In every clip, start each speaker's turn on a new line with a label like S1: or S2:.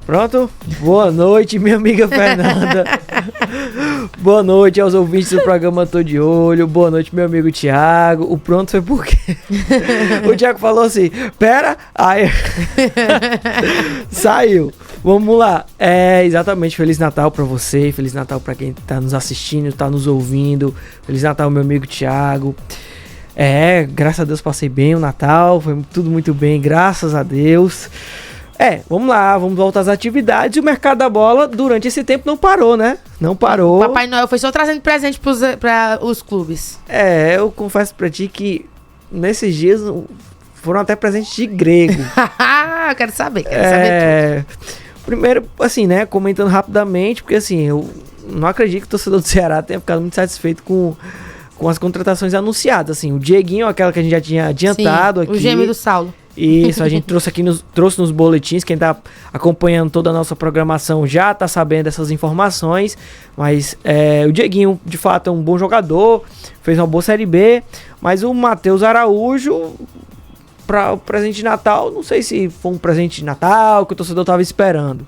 S1: Pronto? Boa noite, minha amiga Fernanda. Boa noite aos ouvintes do programa Tô de Olho. Boa noite, meu amigo Thiago. O pronto foi porque o Thiago falou assim, pera, aí saiu. Vamos lá. Exatamente, Feliz Natal pra você, Feliz Natal pra quem tá nos assistindo, tá nos ouvindo. Feliz Natal, meu amigo Thiago. Graças a Deus passei bem o Natal, foi tudo muito bem, graças a Deus. Vamos lá, vamos voltar às atividades. E o mercado da bola, durante esse tempo, não parou, né? Não parou.
S2: Papai Noel foi só trazendo presente para os clubes.
S1: Eu confesso pra ti que nesses dias foram até presentes de grego.
S2: Quero saber tudo.
S1: Primeiro, assim, né, comentando rapidamente, porque assim, eu não acredito que o torcedor do Ceará tenha ficado muito satisfeito com as contratações anunciadas. Assim, o Dieguinho, aquela que a gente já tinha adiantado. Sim, aqui.
S2: O gêmeo do Saulo.
S1: Isso, a gente trouxe nos boletins. Quem tá acompanhando toda a nossa programação já tá sabendo dessas informações. Mas o Dieguinho, de fato, é um bom jogador, fez uma boa Série B. Mas o Matheus Araújo, para o presente de Natal, não sei se foi um presente de Natal que o torcedor tava esperando,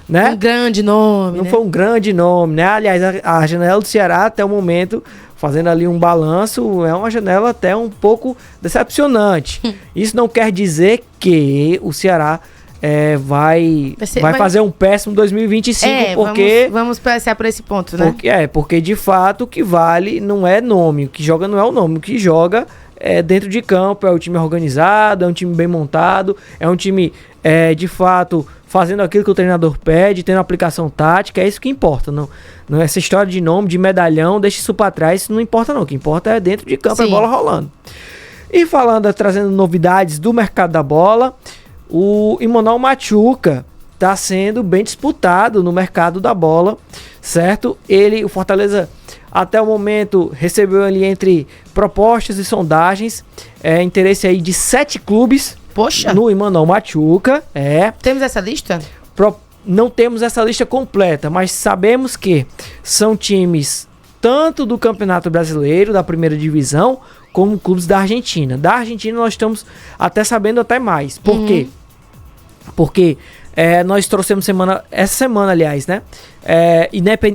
S1: né?
S2: Um grande nome,
S1: Não foi um grande nome, né? Aliás, a janela do Ceará, até o momento, fazendo ali um balanço, é uma janela até um pouco decepcionante. Isso não quer dizer que o Ceará vai fazer um péssimo 2025, porque...
S2: Vamos pensar por esse ponto, né?
S1: Porque de fato o que vale não é nome, o que joga não é o nome, o que joga é dentro de campo, é o time organizado, é um time bem montado, é um time, de fato, fazendo aquilo que o treinador pede, tendo aplicação tática, é isso que importa. Não essa história de nome, de medalhão, deixa isso pra trás, isso não importa não. O que importa é dentro de campo, a bola rolando. E trazendo novidades do mercado da bola, o Emmanuel Machuca tá sendo bem disputado no mercado da bola, certo? O Fortaleza, até o momento, recebeu ali entre propostas e sondagens, interesse aí de 7 clubes.
S2: Poxa!
S1: No Emmanuel Machuca,
S2: Temos essa lista?
S1: Não temos essa lista completa, mas sabemos que são times tanto do Campeonato Brasileiro, da primeira divisão, como clubes da Argentina. Da Argentina nós estamos até sabendo até mais. Por quê? Porque nós trouxemos essa semana, aliás, né?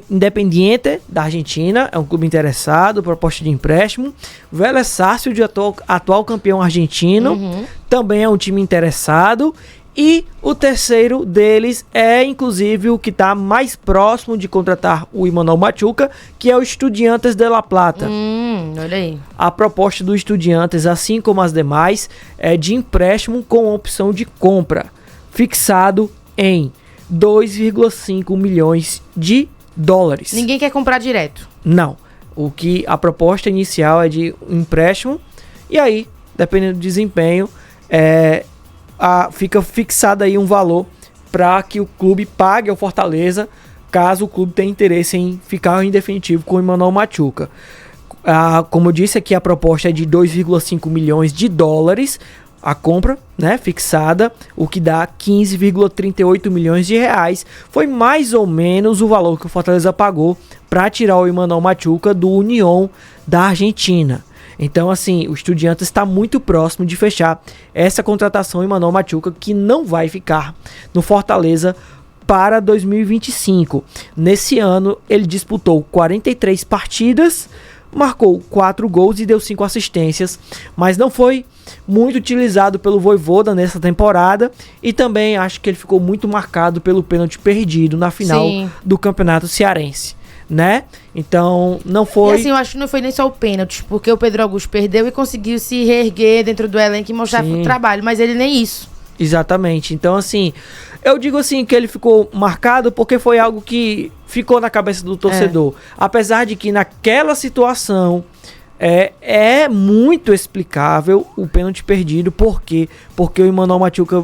S1: Independiente da Argentina, é um clube interessado, proposta de empréstimo. Vélez Sársfield, de atual campeão argentino, também é um time interessado. E o terceiro deles é, inclusive, o que está mais próximo de contratar o Emmanuel Machuca, que é o Estudiantes de La Plata.
S2: Olha aí.
S1: A proposta do Estudiantes, assim como as demais, é de empréstimo com opção de compra, fixado em 2,5 milhões de dólares.
S2: Ninguém quer comprar direto?
S1: Não. A proposta inicial é de um empréstimo, e aí, dependendo do desempenho, fica fixado aí um valor para que o clube pague ao Fortaleza, caso o clube tenha interesse em ficar em definitivo com o Emmanuel Machuca. Como eu disse aqui, a proposta é de 2,5 milhões de dólares, a compra, né, fixada, o que dá 15,38 milhões de reais. Foi mais ou menos o valor que o Fortaleza pagou para tirar o Emmanuel Machuca do Unión da Argentina. Então, assim, o Estudiantes está muito próximo de fechar essa contratação Emmanuel Machuca, que não vai ficar no Fortaleza para 2025. Nesse ano, ele disputou 43 partidas, marcou 4 gols e deu 5 assistências, mas não foi muito utilizado pelo Vojvoda nessa temporada, e também acho que ele ficou muito marcado pelo pênalti perdido na final do Campeonato Cearense, né? Então, não foi...
S2: E assim, eu acho que não foi nem só o pênalti, porque o Pedro Augusto perdeu e conseguiu se reerguer dentro do elenco e mostrar o trabalho, mas ele nem isso.
S1: Exatamente. Então, assim, eu digo assim que ele ficou marcado porque foi algo que ficou na cabeça do torcedor. Apesar de que naquela situação é muito explicável o pênalti perdido. Por quê? Porque o Emmanuel Machuca,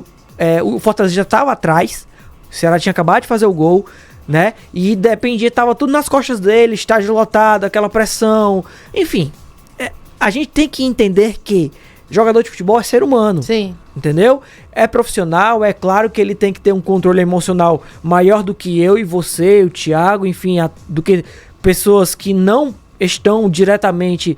S1: o Fortaleza já estava atrás, o Ceará tinha acabado de fazer o gol, né? E dependia, tava tudo nas costas dele, estádio lotado, aquela pressão. Enfim, a gente tem que entender que jogador de futebol é ser humano.
S2: Sim.
S1: Entendeu? É profissional, é claro que ele tem que ter um controle emocional maior do que eu e você, o Thiago, enfim, do que pessoas que não estão diretamente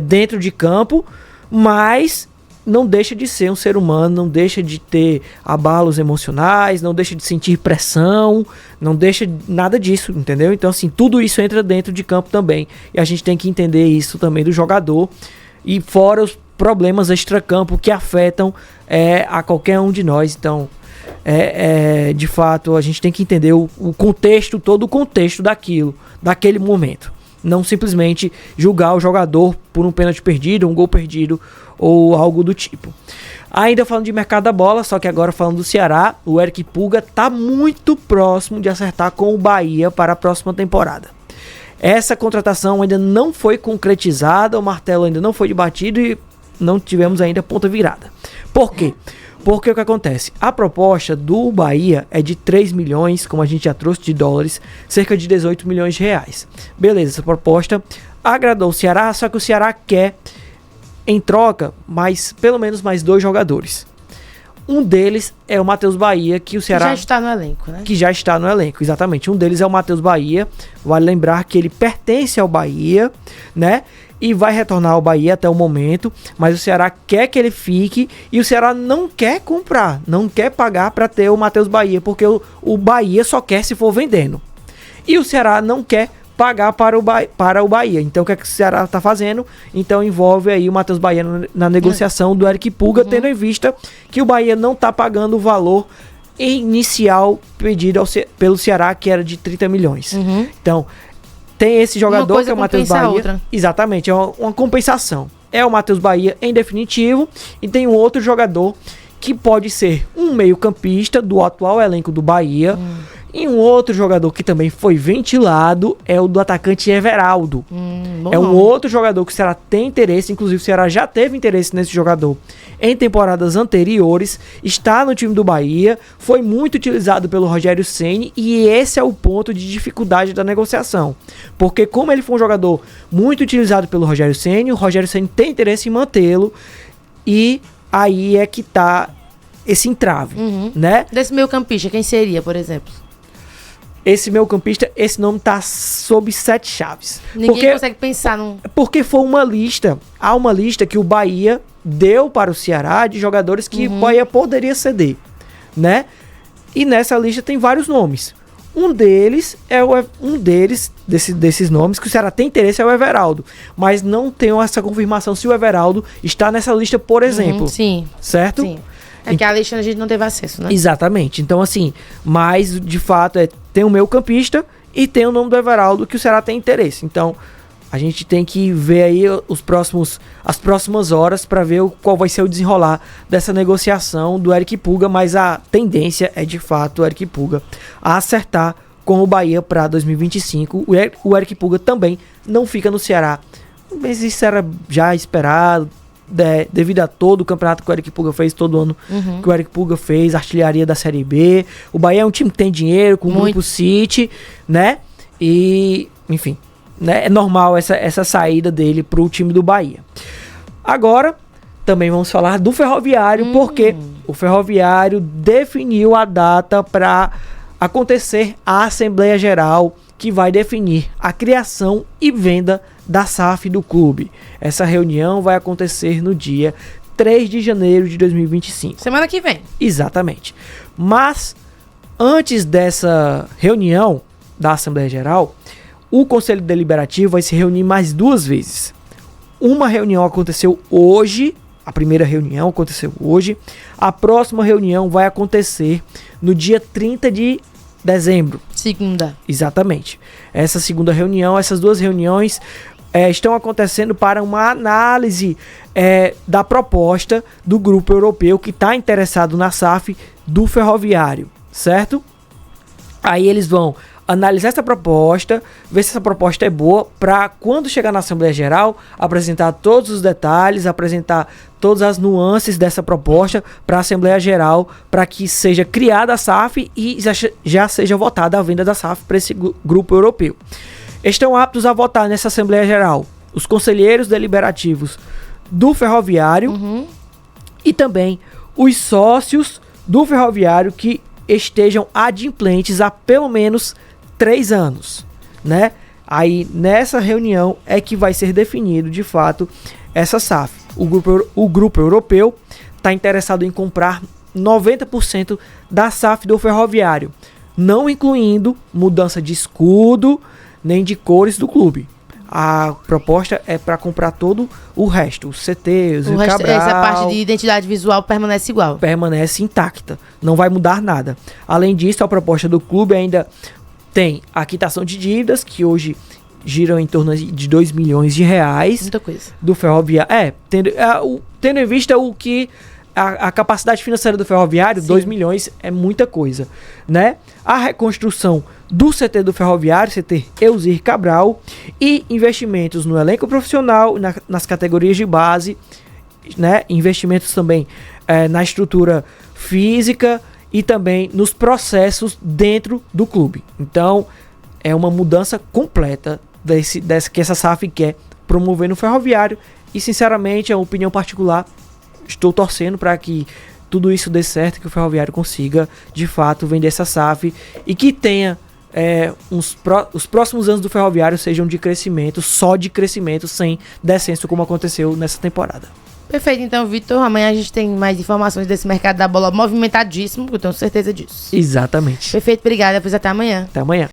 S1: dentro de campo, mas não deixa de ser um ser humano, não deixa de ter abalos emocionais, não deixa de sentir pressão, não deixa nada disso, entendeu? Então, assim, tudo isso entra dentro de campo também. E a gente tem que entender isso também do jogador. E fora os problemas extracampo que afetam a qualquer um de nós. Então, de fato, a gente tem que entender o contexto, todo o contexto daquele momento. Não simplesmente julgar o jogador por um pênalti perdido, um gol perdido ou algo do tipo. Ainda falando de mercado da bola, só que agora falando do Ceará, o Eric Pulga está muito próximo de acertar com o Bahia para a próxima temporada. Essa contratação ainda não foi concretizada, o martelo ainda não foi batido e não tivemos ainda ponta virada. Por quê? Porque o que acontece? A proposta do Bahia é de 3 milhões, como a gente já trouxe, de dólares, cerca de 18 milhões de reais. Beleza, essa proposta agradou o Ceará, só que o Ceará quer, em troca, pelo menos mais 2 jogadores. Um deles é o Matheus Bahia, que o Ceará...
S2: Que já está no elenco, né?
S1: Que já está no elenco, exatamente. Um deles é o Matheus Bahia. Vale lembrar que ele pertence ao Bahia, né? E vai retornar ao Bahia até o momento, mas o Ceará quer que ele fique e o Ceará não quer comprar, não quer pagar para ter o Matheus Bahia, porque o Bahia só quer se for vendendo. E o Ceará não quer pagar para o Bahia. Então o que é que o Ceará está fazendo? Então envolve aí o Matheus Bahia na negociação do Eric Pulga, tendo em vista que o Bahia não está pagando o valor inicial pedido pelo Ceará, que era de 30 milhões. Então... tem esse jogador que é o Matheus Bahia. Exatamente, é uma compensação. É o Matheus Bahia em definitivo. E tem um outro jogador que pode ser um meio-campista do atual elenco do Bahia. E um outro jogador que também foi ventilado é o do atacante Everaldo. É um outro jogador que o Ceará tem interesse. Inclusive o Ceará já teve interesse nesse jogador em temporadas anteriores. Está no time do Bahia. Foi muito utilizado pelo Rogério Ceni. E esse é o ponto de dificuldade da negociação. Porque como ele foi um jogador muito utilizado pelo Rogério Ceni, o Rogério Ceni tem interesse em mantê-lo. E aí é que tá esse entrave, né?
S2: Desse meio campista, quem seria, por exemplo?
S1: Esse meio campista, esse nome tá sob 7 chaves.
S2: Ninguém consegue pensar num...
S1: Porque foi há uma lista que o Bahia deu para o Ceará de jogadores que o Bahia poderia ceder, né? E nessa lista tem vários nomes. Um deles, desses nomes que o Ceará tem interesse, é o Everaldo. Mas não tenho essa confirmação se o Everaldo está nessa lista, por exemplo.
S2: Sim.
S1: Certo?
S2: Sim. É que a lista a gente não teve acesso, né?
S1: Exatamente. Então, assim, mas de fato tem o meio campista e tem o nome do Everaldo que o Ceará tem interesse. Então, a gente tem que ver aí as próximas horas para ver qual vai ser o desenrolar dessa negociação do Eric Pulga, mas a tendência é de fato o Eric Pulga a acertar com o Bahia para 2025. O Eric Pulga também não fica no Ceará, mas isso era já esperado, devido a todo o campeonato que o Eric Pulga fez, todo ano que o Eric Pulga fez, artilharia da Série B. O Bahia é um time que tem dinheiro, com o Grupo City, né? E, enfim, né? É normal essa saída dele pro time do Bahia. Agora, também vamos falar do Ferroviário, porque o Ferroviário definiu a data para acontecer a Assembleia Geral, que vai definir a criação e venda da SAF do clube. Essa reunião vai acontecer no dia 3 de janeiro de 2025.
S2: Semana que vem.
S1: Exatamente. Mas, antes dessa reunião da Assembleia Geral, o Conselho Deliberativo vai se reunir mais 2 vezes. Uma reunião aconteceu hoje, a primeira reunião aconteceu hoje. A próxima reunião vai acontecer no dia 30 de dezembro.
S2: Segunda.
S1: Exatamente. Essa segunda reunião, essas 2 reuniões estão acontecendo para uma análise da proposta do grupo europeu que está interessado na SAF do Ferroviário, certo? Aí eles vão analisar essa proposta, ver se essa proposta é boa, para quando chegar na Assembleia Geral, apresentar todos os detalhes, apresentar todas as nuances dessa proposta para a Assembleia Geral, para que seja criada a SAF e já seja votada a venda da SAF para esse grupo europeu. Estão aptos a votar nessa Assembleia Geral os conselheiros deliberativos do Ferroviário e também os sócios do Ferroviário que estejam adimplentes há pelo menos 3 anos, né? Aí nessa reunião é que vai ser definido de fato essa SAF. o grupo europeu está interessado em comprar 90% da SAF do Ferroviário, não incluindo mudança de escudo nem de cores do clube. A proposta é para comprar todo o resto, os CTs, o Cabral.
S2: Essa parte de identidade visual permanece igual.
S1: Permanece intacta, não vai mudar nada. Além disso, a proposta do clube ainda tem a quitação de dívidas, que hoje giram em torno de 2 milhões de reais.
S2: Muita coisa.
S1: Do Ferroviário. Tendo em vista o que a capacidade financeira do Ferroviário, 2 milhões é muita coisa, né? A reconstrução do CT do Ferroviário, CT Elzir Cabral, e investimentos no elenco profissional, nas categorias de base, né? Investimentos também na estrutura física e também nos processos dentro do clube. Então, é uma mudança completa que essa SAF quer promover no Ferroviário, e sinceramente, é uma opinião particular, estou torcendo para que tudo isso dê certo, que o Ferroviário consiga, de fato, vender essa SAF e que tenha os próximos anos do Ferroviário sejam de crescimento, só de crescimento, sem descenso, como aconteceu nessa temporada.
S2: Perfeito, então, Vitor, amanhã a gente tem mais informações desse mercado da bola movimentadíssimo, eu tenho certeza disso.
S1: Exatamente.
S2: Perfeito, obrigada, pois até amanhã.
S1: Até amanhã.